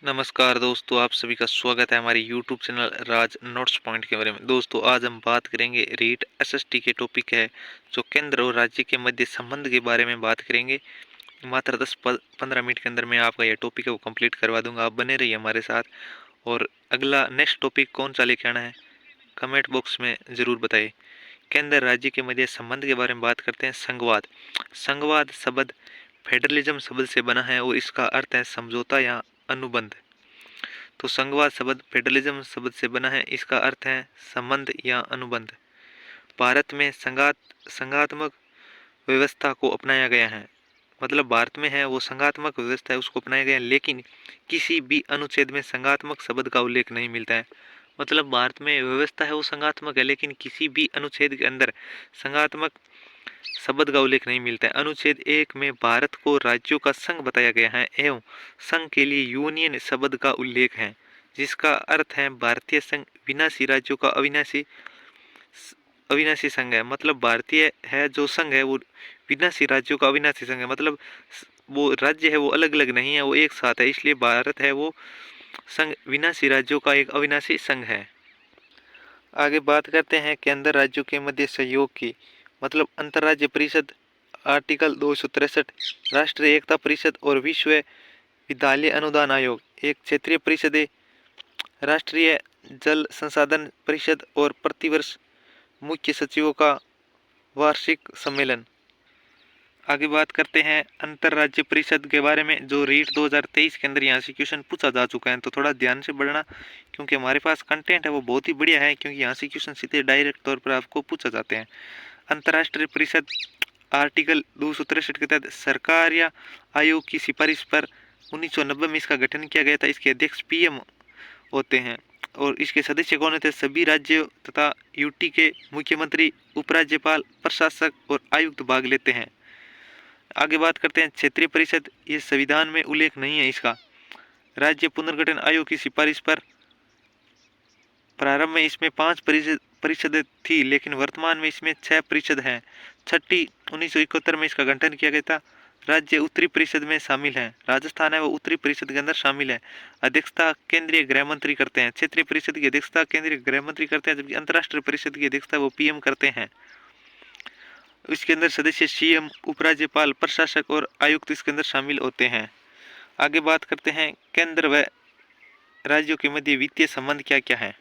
नमस्कार दोस्तों, आप सभी का स्वागत है हमारे YouTube चैनल राज नोट्स पॉइंट के बारे में। दोस्तों, आज हम बात करेंगे रीट एसएसटी के टॉपिक है जो केंद्र और राज्य के मध्य संबंध के बारे में बात करेंगे। मात्र 10-15 मिनट के अंदर मैं आपका यह टॉपिक है वो कंप्लीट करवा दूंगा। आप बने रहिए हमारे साथ। और अगला नेक्स्ट टॉपिक कौन सा लेके आना है कमेंट बॉक्स में ज़रूर बताइए। केंद्र राज्य के मध्य संबंध के बारे में बात करते हैं। संघवाद संघवाद शब्द फेडरलिज्म शब्द से बना है और इसका अर्थ है समझौता या अनुबंध। तो संघवाद शब्द फेडरलिज्म शब्द से बना है, इसका अर्थ है संबंध या अनुबंध। भारत में संघात्मक व्यवस्था को अपनाया गया है। मतलब भारत में है वो संघात्मक व्यवस्था है उसको अपनाया गया है, लेकिन किसी भी अनुच्छेद में संघात्मक शब्द का उल्लेख नहीं मिलता है। मतलब भारत में व्यवस्था है वो संघात्मक है, लेकिन किसी भी अनुच्छेद के अंदर संघात्मक शब्द का उल्लेख नहीं मिलता है। अनुच्छेद 1 में भारत को राज्यों का संघ बताया गया है एवं संघ के लिए यूनियन शब्द का उल्लेख है, जिसका अर्थ है भारतीय संघ विनाशी राज्यों का अविनाशी अविनाशी संघ है। मतलब भारतीय है जो संघ है वो विनाशी राज्यों का अविनाशी संघ है। मतलब वो राज्य है वो अलग अलग नहीं है, वो एक साथ है, इसलिए भारत है वो संघ विनाशी राज्यों का एक अविनाशी संघ है। आगे बात करते हैं केंद्र राज्यों के मध्य सहयोग की। मतलब अंतर्राज्य परिषद आर्टिकल 263, राष्ट्रीय एकता परिषद और विश्व विद्यालय अनुदान आयोग एक क्षेत्रीय परिषद है। राष्ट्रीय जल संसाधन परिषद और प्रतिवर्ष मुख्य सचिवों का वार्षिक सम्मेलन। आगे बात करते हैं अंतर्राज्य परिषद के बारे में, जो रीट 2023 के अंदर यहाँ से क्वेश्चन पूछा जा चुका है। तो थोड़ा ध्यान से पढ़ना, क्योंकि हमारे पास कंटेंट है वो बहुत ही बढ़िया है, क्योंकि यहाँ से क्वेश्चन सीधे डायरेक्ट तौर पर आपको पूछा जाते हैं। अंतर्राष्ट्रीय परिषद आर्टिकल 263 के तहत सरकार या आयोग की सिफारिश पर 1990 में इसका गठन किया गया था। इसके अध्यक्ष पीएम होते हैं और इसके सदस्य कौन थे? सभी राज्यों तथा यूटी के मुख्यमंत्री, उपराज्यपाल, प्रशासक और आयुक्त भाग लेते हैं। आगे बात करते हैं क्षेत्रीय परिषद। ये संविधान में उल्लेख नहीं है इसका। राज्य पुनर्गठन आयोग की सिफारिश पर प्रारंभ में इसमें 5 परिषदें थी, लेकिन वर्तमान में इसमें 6 परिषद हैं। छठी 1971 में इसका गठन किया गया था। राज्य उत्तरी परिषद में शामिल है। राजस्थान है वो उत्तरी परिषद के अंदर शामिल है। अध्यक्षता केंद्रीय गृह मंत्री करते हैं। क्षेत्रीय परिषद की अध्यक्षता केंद्रीय गृह मंत्री करते हैं, जबकि अंतर्राष्ट्रीय परिषद की अध्यक्षता वो पीएम करते हैं। इसके अंदर सदस्य सीएम, उपराज्यपाल, प्रशासक और आयुक्त इसके अंदर शामिल होते हैं। आगे बात करते हैं केंद्र व राज्यों के मध्य वित्तीय संबंध क्या क्या है,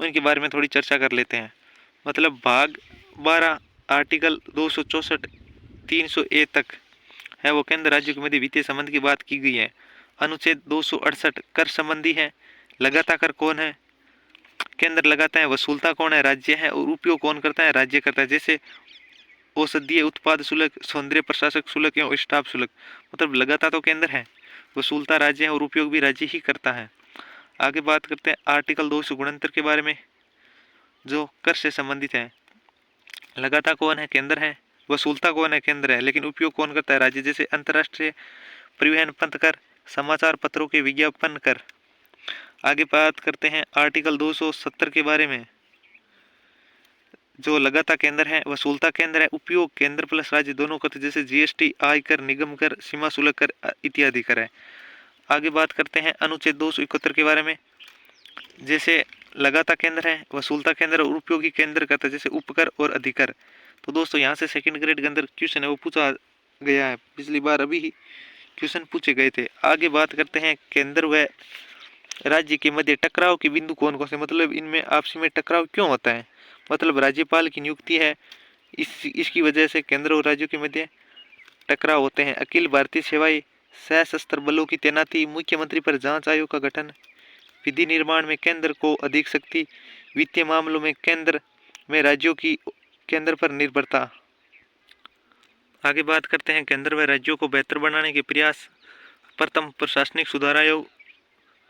उनके बारे में थोड़ी चर्चा कर लेते हैं। मतलब भाग 12 आर्टिकल 264 300 ए तक है वो केंद्र राज्यों के मध्य वित्तीय संबंध की बात की गई है। अनुच्छेद 268 कर संबंधी है। लगाता कर कौन है? केंद्र लगाता है। वसूलता कौन है? राज्य है। और उपयोग कौन करता है? राज्य करता है। जैसे औषधीय उत्पाद शुल्क, सौंदर्य प्रशासक शुल्क या स्टाफ शुल्क। मतलब लगाता तो केंद्र है, वसूलता राज्य है और उपयोग भी राज्य ही करता है। आगे बात करते हैं आर्टिकल 269 के बारे में, जो कर से संबंधित है। लगाता कौन है? केंद्र है। वसूलता कौन है? केंद्र है, लेकिन उपयोग कौन करता है? राज्य। जैसे अंतर्राष्ट्रीय परिवहन पथ कर, समाचार पत्रों के विज्ञापन कर। आगे बात करते हैं आर्टिकल 270 के बारे में, जो लगाता केंद्र है, वसूलता केंद्र है, उपयोग केंद्र प्लस राज्य दोनों करते, जैसे जीएसटी, आयकर, निगम कर, सीमा शुल्क कर इत्यादि कर है। आगे बात करते हैं अनुच्छेद 271 के बारे में। जैसे लगाता केंद्र है, वसूलता केंद्र और उपयोगी केंद्र करता है, जैसे उपकर और अधिकर। तो दोस्तों यहाँ से सेकंड ग्रेड के अंदर क्वेश्चन है वो पूछा गया है, पिछली बार अभी ही क्वेश्चन पूछे गए थे। आगे बात करते हैं केंद्र व राज्य के मध्य टकराव के बिंदु कौन कौन से, मतलब इनमें आपसी में टकराव क्यों होता है। मतलब राज्यपाल की नियुक्ति है, इसकी वजह से केंद्र और राज्यों के मध्य टकराव होते हैं। अखिल भारतीय सेवाएं, सशस्त्र बलों की तैनाती, मुख्यमंत्री पर जांच आयोग का गठन, विधि निर्माण में केंद्र को अधिक शक्ति, वित्तीय मामलों में केंद्र में राज्यों की केंद्र पर निर्भरता। आगे बात करते हैं केंद्र व राज्यों को बेहतर बनाने के प्रयास। प्रथम प्रशासनिक सुधार आयोग,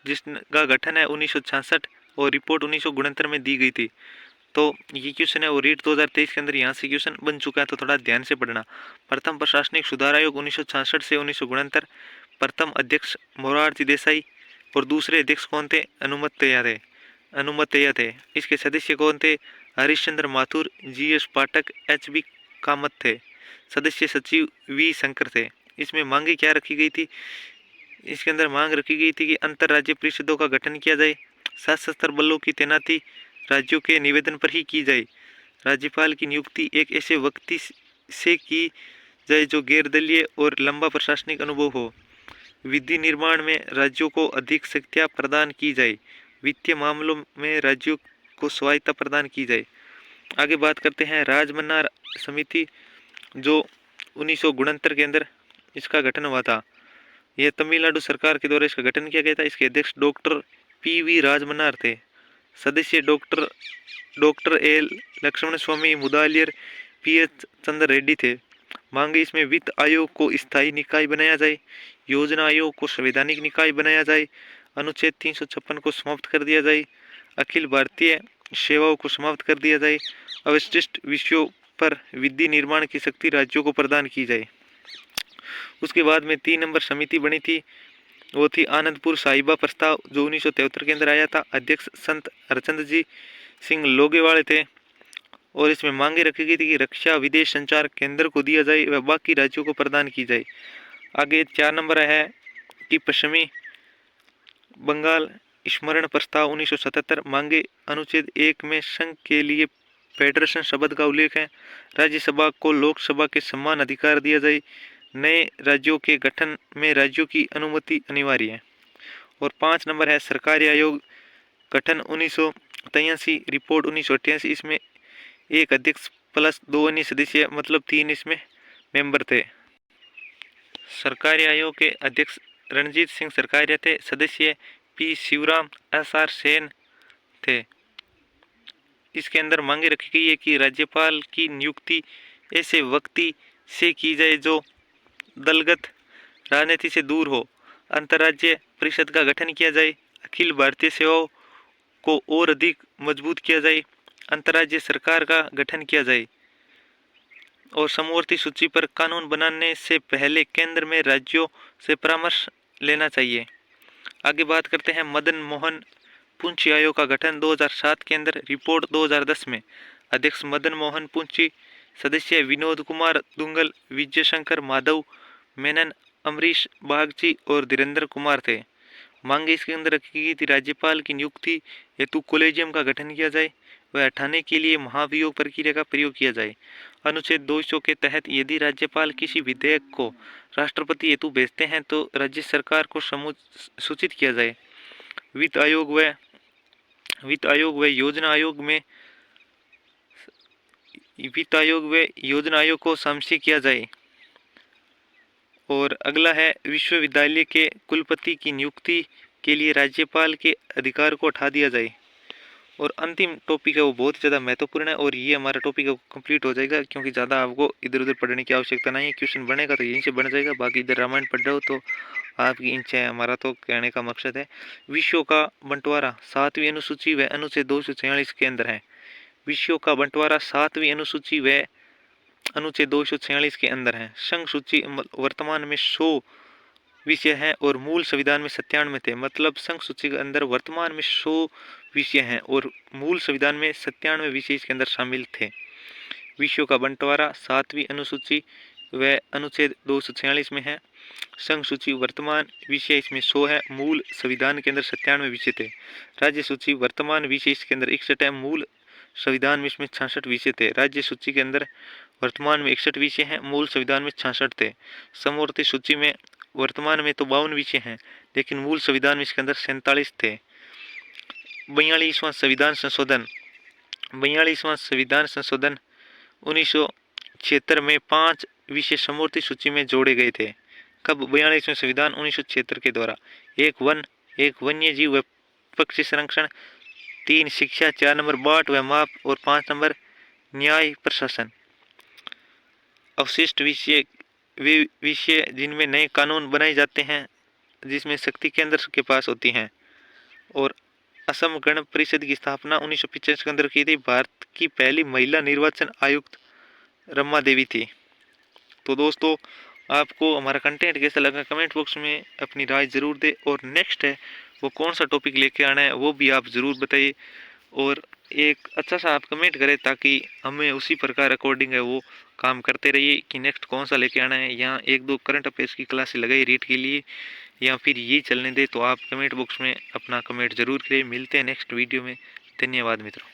जिसका गठन है 1966 और रिपोर्ट 1969 में दी गई थी। तो ये क्वेश्चन है वो रीट 2023 के अंदर यहाँ से क्वेश्चन बन चुका है, तो थोड़ा ध्यान से पढ़ना। प्रथम प्रशासनिक सुधार आयोग 1966 से 1969। प्रथम अध्यक्ष मोरारजी देसाई और दूसरे अध्यक्ष कौन थे? अनुमतैया थे। इसके सदस्य कौन थे? हरिश्चंद्र माथुर, जीएस पाठक, एचबी कामत थे। सदस्य सचिव वी शंकर थे। इसमें मांगे क्या रखी गई थी? इसके अंदर मांग रखी गई थी कि अंतर्राज्यीय परिषदों का गठन किया जाए, सशस्त्र बलों की तैनाती राज्यों के निवेदन पर ही की जाए, राज्यपाल की नियुक्ति एक ऐसे व्यक्ति से की जाए जो गैरदलीय और लंबा प्रशासनिक अनुभव हो, विधि निर्माण में राज्यों को अधिक शक्तियां प्रदान की जाए, वित्तीय मामलों में राज्यों को स्वायत्ता प्रदान की जाए। आगे बात करते हैं राजमन्ना समिति, जो 1969 के अंदर इसका गठन हुआ था। यह तमिलनाडु सरकार के द्वारा इसका गठन किया गया था। इसके अध्यक्ष डॉक्टर पी.वी. राजमन्नार थे। सदस्य डॉक्टर डॉक्टर एल लक्ष्मण स्वामी मुदालियर, पी.एच. चंद्र रेड्डी थे। मांगे इसमें वित्त आयोग को स्थायी निकाय बनाया जाए, योजना आयोग को संवैधानिक निकाय बनाया जाए, अनुच्छेद 356 को समाप्त कर दिया जाए, अखिल भारतीय सेवाओं को समाप्त कर दिया जाए, अवशिष्ट विषयों पर विधि निर्माण की शक्ति राज्यों को प्रदान की जाए। उसके बाद में 3 नंबर समिति बनी थी, वो थी आनंदपुर साहिबा प्रस्ताव, जो 1973 के अंदर आया था। अध्यक्ष संत हरचंद जी सिंह लोगेवाले थे और इसमें मांगे रखी गई थी कि रक्षा विदेश संचार केंद्र को दिया जाए व बाकी राज्यों को प्रदान की जाए। आगे 4 नंबर है कि पश्चिमी बंगाल स्मरण प्रस्ताव 1977 मांगे अनुच्छेद 1 में संघ के लिए फेडरेशन शब्द का उल्लेख है, राज्यसभा को लोकसभा के समान अधिकार दिया जाए, नए राज्यों के गठन में राज्यों की अनुमति अनिवार्य है। और 5 नंबर है सरकारी आयोग गठन 1983, रिपोर्ट 1988, इसमें एक अध्यक्ष प्लस 2 अन्य सदस्य, मतलब 3 इसमें मेंबर थे। सरकारी आयोग के अध्यक्ष रणजीत सिंह सरकारिया थे, सदस्य पी शिवराम एस.आर. सेन थे। इसके अंदर मांगे रखी गई है कि राज्यपाल की नियुक्ति ऐसे व्यक्ति से की जाए जो दलगत राजनीति से दूर हो, अंतर्राज्यीय परिषद का गठन किया जाए, अखिल भारतीय सेवाओं को और अधिक मजबूत किया जाए, अंतर्राज्यीय सरकार का गठन किया जाए और समवर्ती सूची पर कानून बनाने से पहले केंद्र में राज्यों से परामर्श लेना चाहिए। आगे बात करते हैं मदन मोहन पुंछी आयोग का गठन 2007 के अंदर, रिपोर्ट 2010 में, अध्यक्ष मदन मोहन पुंछी, सदस्य विनोद कुमार दुंगल, विजय शंकर माधव मेनन, अमरीश बागची और धीरेन्द्र कुमार थे। मांगे इसके अंदर रखी गई थी राज्यपाल की नियुक्ति हेतु कॉलेजियम का गठन किया जाए, वह हटाने के लिए महाभियोग प्रक्रिया का प्रयोग किया जाए। अनुच्छेद 200 के तहत यदि राज्यपाल किसी विधेयक को राष्ट्रपति हेतु भेजते हैं तो राज्य सरकार को सूचित किया जाए। वित्त आयोग व योजना आयोग को शामिल किया जाए। और अगला है विश्वविद्यालय के कुलपति की नियुक्ति के लिए राज्यपाल के अधिकार को हटा दिया जाए। और अंतिम टॉपिक है वो बहुत ज़्यादा महत्वपूर्ण है और ये हमारा टॉपिक कंप्लीट हो जाएगा, क्योंकि ज़्यादा आपको इधर उधर पढ़ने की आवश्यकता नहीं है। क्वेश्चन बनेगा तो यहीं से बन जाएगा, बाकी इधर रामायण पढ़ रहे हो तो आपकी इंच है। हमारा तो कहने का मकसद है विषयों का बंटवारा 7वीं अनुसूची व अनुच्छेद 246 के अंदर है। विषयों का बंटवारा 7वीं अनुसूची व अनुच्छेद 246 के अंदर है। संघ सूची वर्तमान में 100 विषय हैं और मूल संविधान में 97 थे। मतलब संघ सूची के अंदर वर्तमान में 100 विषय हैं और मूल संविधान में 97 विषय इसके अंदर शामिल थे। विषयों का बंटवारा 7वीं अनुसूची व अनुच्छेद 246 में है। संघ सूची वर्तमान विषय इसमें 100 है, मूल संविधान के अंदर 97 विषय थे। राज्य सूची वर्तमान विषय इसके अंदर 61 है, मूल संविधान में इसमें 66 विषय थे। राज्य सूची के अंदर वर्तमान में 61 विषय हैं, मूल संविधान में 66 थे। समवर्ती सूची में वर्तमान में तो 52 विषय हैं, लेकिन मूल संविधान में इसके अंदर 47 थे। 42वां संविधान संशोधन 1976 में 5 विषय समवर्ती सूची में जोड़े गए थे। कब? 42वें संविधान 1976 के द्वारा। 1 वन, 1 वन्य जीव व पक्षी संरक्षण, 3 शिक्षा, 4 नंबर बाट व माप और 5 नंबर न्याय प्रशासन। अवशिष्ट विषय वे विषय जिनमें नए कानून बनाए जाते हैं, जिसमें शक्ति केंद्र के पास होती हैं। और असम गण परिषद की स्थापना 1985 के अंदर की थी। भारत की पहली महिला निर्वाचन आयुक्त रमा देवी थी। तो दोस्तों, आपको हमारा कंटेंट कैसा लगा कमेंट बॉक्स में अपनी राय जरूर दें, और नेक्स्ट है वो कौन सा टॉपिक लेके आना है वो भी आप ज़रूर बताइए, और एक अच्छा सा आप कमेंट करें ताकि हमें उसी प्रकार अकॉर्डिंग है वो काम करते रहिए कि नेक्स्ट कौन सा लेके आना है। यहाँ 1-2 करंट अफेयर्स की क्लासेस लगाई रीट के लिए, या फिर ये चलने दे, तो आप कमेंट बॉक्स में अपना कमेंट जरूर करें। मिलते हैं नेक्स्ट वीडियो में। धन्यवाद मित्रों।